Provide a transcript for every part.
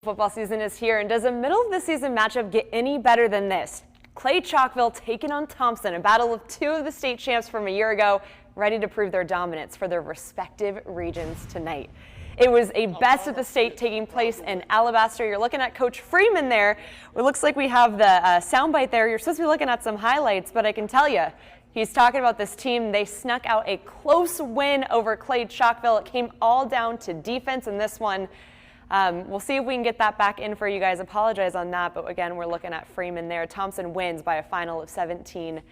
Football season is here, and does a middle of the season matchup get any better than this? Clay Chalkville taking on Thompson, a battle of two of the state champs from a year ago, ready to prove their dominance for their respective regions tonight. It was a best of the state taking place in Alabaster. You're looking at Coach Freeman there. It looks like we have the soundbite there. You're supposed to be looking at some highlights, but I can tell you, he's talking about this team. They snuck out a close win over Clay Chalkville. It came all down to defense in this one. We'll see if we can get that back in for you guys. Apologize on that, but again, we're looking at Freeman there. Thompson wins by a final of 17-14.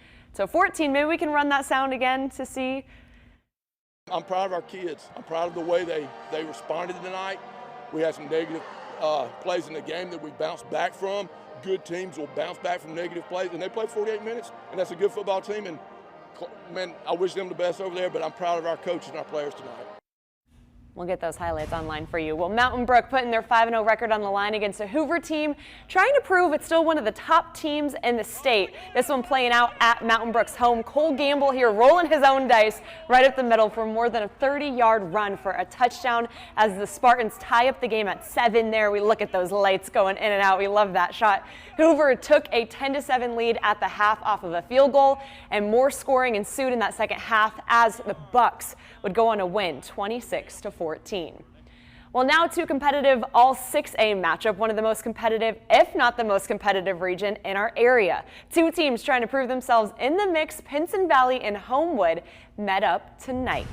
Maybe we can run that sound again to see. I'm proud of our kids. I'm proud of the way they responded tonight. We had some negative plays in the game that we bounced back from. Good teams will bounce back from negative plays, and they played 48 minutes, and that's a good football team. And man, I wish them the best over there, but I'm proud of our coaches and our players tonight. We'll get those highlights online for you. Well, Mountain Brook putting their 5-0 record on the line against a Hoover team, trying to prove it's still one of the top teams in the state. This one playing out at Mountain Brook's home. Cole Gamble here rolling his own dice right up the middle for more than a 30-yard run for a touchdown as the Spartans tie up the game at 7 there. We look at those lights going in and out. We love that shot. Hoover took a 10-7 lead at the half off of a field goal, and more scoring ensued in that second half as the Bucks would go on a win 26-14. Well, now to competitive all 6A matchup, one of the most competitive, if not the most competitive region in our area. Two teams trying to prove themselves in the mix. Pinson Valley and Homewood met up tonight.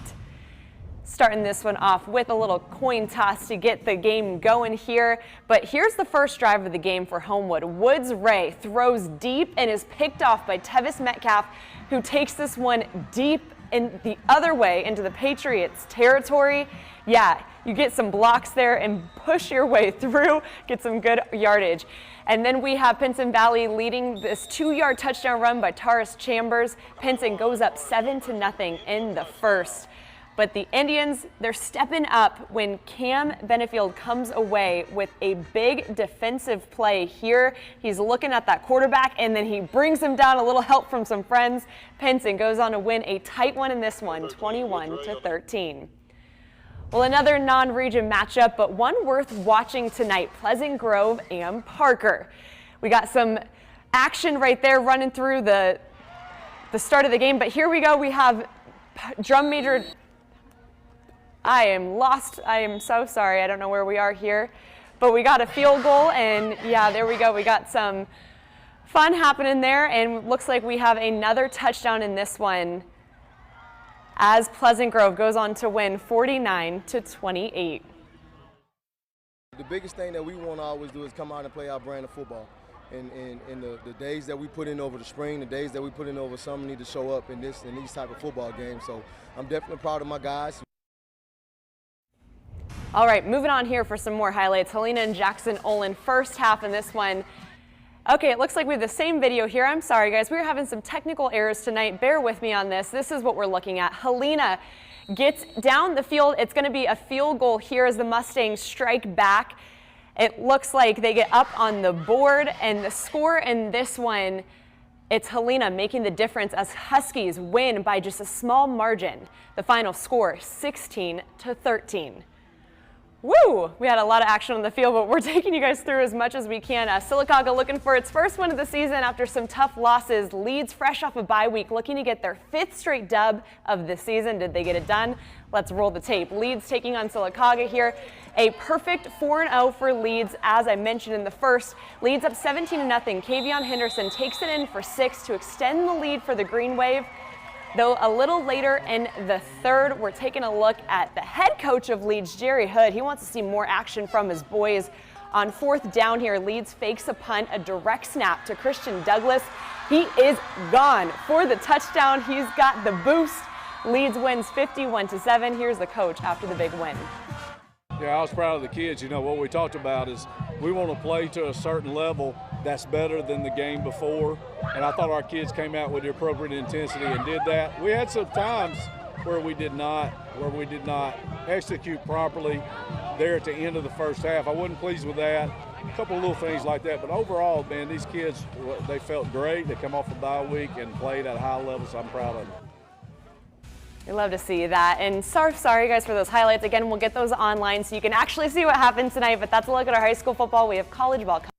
Starting this one off with a little coin toss to get the game going here. But here's the first drive of the game for Homewood. Woods Ray throws deep and is picked off by Tevis Metcalf, who takes this one deep in the other way into the Patriots territory. Yeah, you get some blocks there and push your way through, get some good yardage. And then we have Pinson Valley leading this 2-yard touchdown run by Taurus Chambers. Pinson goes up 7-0 in the first. But the Indians, they're stepping up when Cam Benefield comes away with a big defensive play here. He's looking at that quarterback, and then he brings him down, a little help from some friends. Pinson goes on to win a tight one in this one, 21-13. Well, another non-region matchup, but one worth watching tonight, Pleasant Grove and Parker. We got some action right there running through the start of the game, but here we go. We have drum major. I am lost. I am so sorry. I don't know where we are here, but we got a field goal, and yeah, there we go. We got some fun happening there, and looks like we have another touchdown in this one as Pleasant Grove goes on to win 49-28. The biggest thing that we want to always do is come out and play our brand of football. And the days that we put in over the spring, the days that we put in over summer need to show up in these type of football games. So I'm definitely proud of my guys. All right, moving on here for some more highlights. Helena and Jackson Olin first half in this one. Okay, it looks like we have the same video here. I'm sorry, guys. We're having some technical errors tonight. Bear with me on this. This is what we're looking at. Helena gets down the field. It's going to be a field goal here as the Mustangs strike back. It looks like they get up on the board, and the score in this one, it's Helena making the difference as Huskies win by just a small margin. The final score, 16-13. Woo! We had a lot of action on the field, but we're taking you guys through as much as we can. Sylacauga looking for its first win of the season after some tough losses. Leeds fresh off a bye week, looking to get their 5th straight dub of the season. Did they get it done? Let's roll the tape. Leeds taking on Sylacauga here. A perfect 4-0 for Leeds, as I mentioned in the first. Leeds up 17-0. Kavion Henderson takes it in for 6 to extend the lead for the Green Wave. Though a little later in the third, we're taking a look at the head coach of Leeds, Jerry Hood. He wants to see more action from his boys. On 4th down here, Leeds fakes a punt, a direct snap to Christian Douglas. He is gone for the touchdown. He's got the boost. Leeds wins 51-7. Here's the coach after the big win. Yeah, I was proud of the kids. You know, what we talked about is we want to play to a certain level that's better than the game before. And I thought our kids came out with the appropriate intensity and did that. We had some times where we did not execute properly there at the end of the first half. I wasn't pleased with that. A couple of little things like that. But overall, man, these kids, they felt great. They come off the bye week and played at a high level, so I'm proud of them. We love to see that. And sorry guys for those highlights. Again, we'll get those online so you can actually see what happened tonight. But that's a look at our high school football. We have college ball coming.